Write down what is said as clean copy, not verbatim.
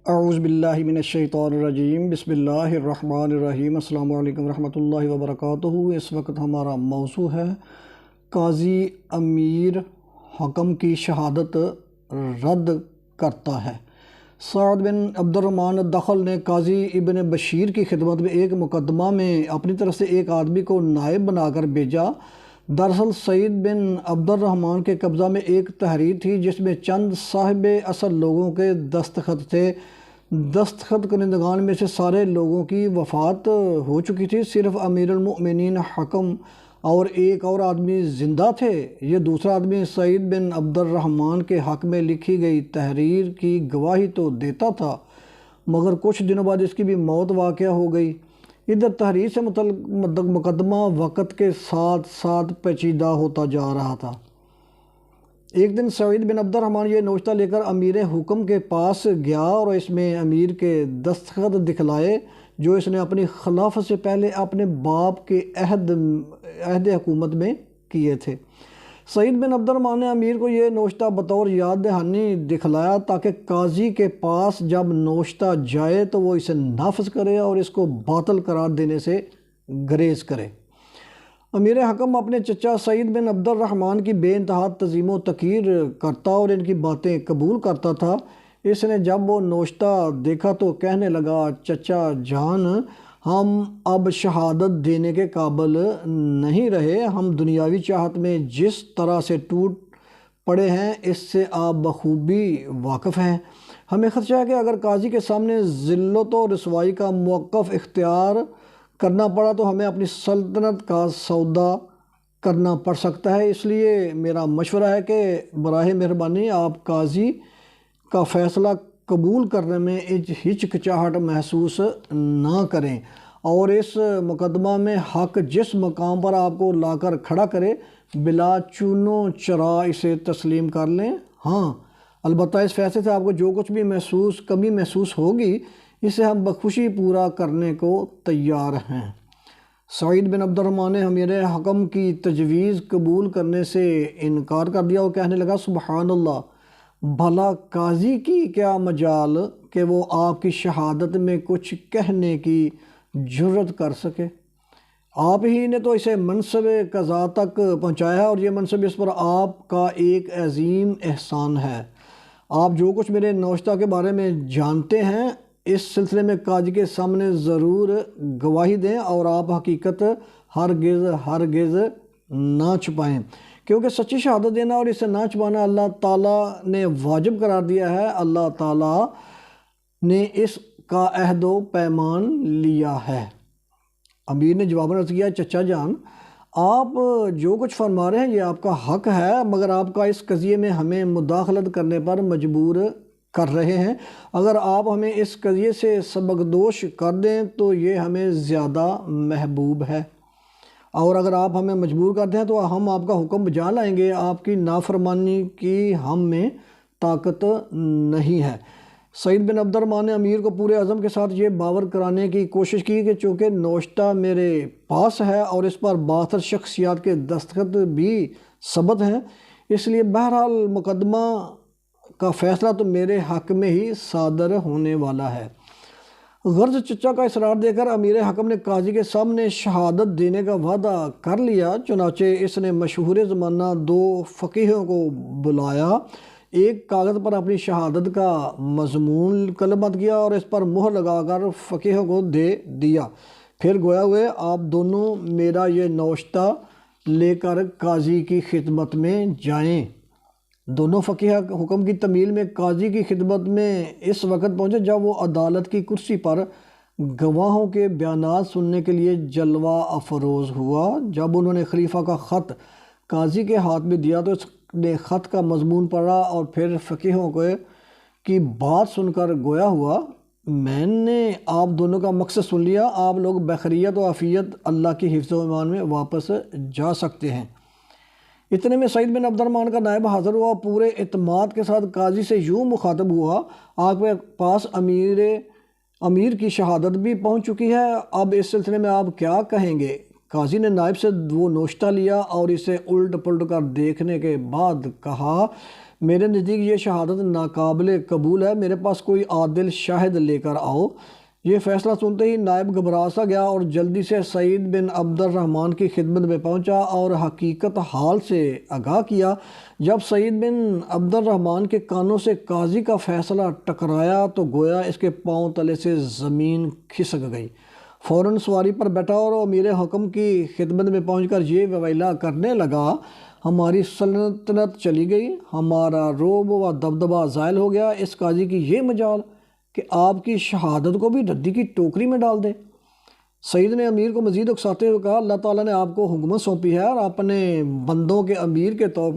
اعوذ باللہ من الشیطان الرجیم، بسم اللہ الرحمن الرحیم۔ السلام علیکم ورحمۃ اللہ وبرکاتہ۔ اس وقت ہمارا موضوع ہے قاضی امیر حکم کی شہادت رد کرتا ہے۔ سعد بن عبد الرحمن الدخل نے قاضی ابن بشیر کی خدمت میں ایک مقدمہ میں اپنی طرف سے ایک آدمی کو نائب بنا کر بھیجا۔ دراصل سعید بن عبد الرحمن کے قبضہ میں ایک تحریر تھی جس میں چند صاحب اصل لوگوں کے دستخط تھے۔ دستخط کنندگان میں سے سارے لوگوں کی وفات ہو چکی تھی، صرف امیر المؤمنین حکم اور ایک اور آدمی زندہ تھے۔ یہ دوسرا آدمی سعید بن عبد الرحمن کے حق میں لکھی گئی تحریر کی گواہی تو دیتا تھا، مگر کچھ دنوں بعد اس کی بھی موت واقع ہو گئی۔ ادھر تحریر سے متعلق مقدمہ وقت کے ساتھ ساتھ پیچیدہ ہوتا جا رہا تھا۔ ایک دن سعید بن عبد الرحمن یہ نوشتہ لے کر امیر حکم کے پاس گیا اور اس میں امیر کے دستخط دکھلائے جو اس نے اپنی خلافت سے پہلے اپنے باپ کے عہد حکومت میں کیے تھے۔ سعید بن عبد الرحمن نے امیر کو یہ نوشتہ بطور یاد دہانی دکھلایا تاکہ قاضی کے پاس جب نوشتہ جائے تو وہ اسے نافذ کرے اور اس کو باطل قرار دینے سے گریز کرے۔ امیر حکم اپنے چچا سعید بن عبد الرحمن کی بے انتہا تعظیم و توقیر کرتا اور ان کی باتیں قبول کرتا تھا۔ اس نے جب وہ نوشتہ دیکھا تو کہنے لگا، چچا جان، ہم اب شہادت دینے کے قابل نہیں رہے۔ ہم دنیاوی چاہت میں جس طرح سے ٹوٹ پڑے ہیں اس سے آپ بخوبی واقف ہیں۔ ہمیں خدشہ ہے کہ اگر قاضی کے سامنے ذلت و رسوائی کا موقف اختیار کرنا پڑا تو ہمیں اپنی سلطنت کا سودا کرنا پڑ سکتا ہے۔ اس لیے میرا مشورہ ہے کہ براہ مہربانی آپ قاضی کا فیصلہ قبول کرنے میں ہچکچاہٹ محسوس نہ کریں اور اس مقدمہ میں حق جس مقام پر آپ کو لا کر کھڑا کرے بلا چون و چرا اسے تسلیم کر لیں۔ ہاں، البتہ اس فیصلے سے آپ کو جو کچھ بھی کمی محسوس ہوگی اسے ہم بخوشی پورا کرنے کو تیار ہیں۔ سعید بن عبد الرحمن نے امیر حکم کی تجویز قبول کرنے سے انکار کر دیا اور کہنے لگا، سبحان اللہ، بھلا قاضی کی کیا مجال کہ وہ آپ کی شہادت میں کچھ کہنے کی جرت کر سکے۔ آپ ہی نے تو اسے منصب قضا تک پہنچایا ہے اور یہ منصب اس پر آپ کا ایک عظیم احسان ہے۔ آپ جو کچھ میرے نوشتہ کے بارے میں جانتے ہیں اس سلسلے میں قاضی کے سامنے ضرور گواہی دیں اور آپ حقیقت ہرگز نہ چھپائیں، کیونکہ سچی شہادت دینا اور اسے نہ چھپانا اللہ تعالیٰ نے واجب قرار دیا ہے۔ اللہ تعالیٰ نے اس کا عہد و پیمان لیا ہے۔ امیر نے جواب عرض کیا، چچا جان، آپ جو کچھ فرما رہے ہیں یہ آپ کا حق ہے، مگر آپ کا اس قضیے میں ہمیں مداخلت کرنے پر مجبور کر رہے ہیں۔ اگر آپ ہمیں اس قضیے سے سبکدوش کر دیں تو یہ ہمیں زیادہ محبوب ہے، اور اگر آپ ہمیں مجبور کر دیں تو ہم آپ کا حکم بجا لائیں گے۔ آپ کی نافرمانی کی ہم میں طاقت نہیں ہے۔ سعید بن عبد الرحمن نے امیر کو پورے عزم کے ساتھ یہ باور کرانے کی کوشش کی کہ چونکہ نوشتہ میرے پاس ہے اور اس پر 62 شخصیات کے دستخط بھی ثبت ہیں، اس لیے بہرحال مقدمہ کا فیصلہ تو میرے حق میں ہی صادر ہونے والا ہے۔ غرض چچا کا اصرار دے کر امیر حکم نے قاضی کے سامنے شہادت دینے کا وعدہ کر لیا۔ چنانچہ اس نے مشہور زمانہ 2 فقیہوں کو بلایا، ایک کاغذ پر اپنی شہادت کا مضمون قلمبند کیا اور اس پر مہر لگا کر فقیہوں کو دے دیا۔ پھر گویا ہوئے آپ دونوں میرا یہ نوشتہ لے کر قاضی کی خدمت میں جائیں۔ دونوں فقیہ حکم کی تعمیل میں قاضی کی خدمت میں اس وقت پہنچے جب وہ عدالت کی کرسی پر گواہوں کے بیانات سننے کے لیے جلوہ افروز ہوا۔ جب انہوں نے خلیفہ کا خط قاضی کے ہاتھ میں دیا تو اس نے خط کا مضمون پڑھا اور پھر فقیہوں کی بات سن کر گویا ہوا، میں نے آپ دونوں کا مقصد سن لیا، آپ لوگ بخیریت و عافیت اللہ کی حفظ و ایمان میں واپس جا سکتے ہیں۔ اتنے میں سعید بن عبد الرحمن کا نائب حاضر ہوا، پورے اعتماد کے ساتھ قاضی سے یوں مخاطب ہوا، آپ کے پاس امیر کی شہادت بھی پہنچ چکی ہے، اب اس سلسلے میں آپ کیا کہیں گے؟ قاضی نے نائب سے وہ نوشتہ لیا اور اسے الٹ پلٹ کر دیکھنے کے بعد کہا، میرے نزدیک یہ شہادت ناقابل قبول ہے، میرے پاس کوئی عادل شاہد لے کر آؤ۔ یہ فیصلہ سنتے ہی نائب گھبرا سا گیا اور جلدی سے سعید بن عبد الرحمن کی خدمت میں پہنچا اور حقیقت حال سے آگاہ کیا۔ جب سعید بن عبد الرحمن کے کانوں سے قاضی کا فیصلہ ٹکرایا تو گویا اس کے پاؤں تلے سے زمین کھسک گئی۔ فوراً سواری پر بیٹھا اور امیر حکم کی خدمت میں پہنچ کر یہ ویلا کرنے لگا، ہماری سلطنت چلی گئی، ہمارا رعب و دبدبہ زائل ہو گیا۔ اس قاضی کی یہ مجال کہ آپ کی شہادت کو بھی ردی کی ٹوکری میں ڈال دے۔ سعید نے امیر کو مزید اکساتے ہوئے کہا، اللہ تعالیٰ نے آپ کو حکومت سونپی ہے اور اپنے بندوں کے امیر کے طور پر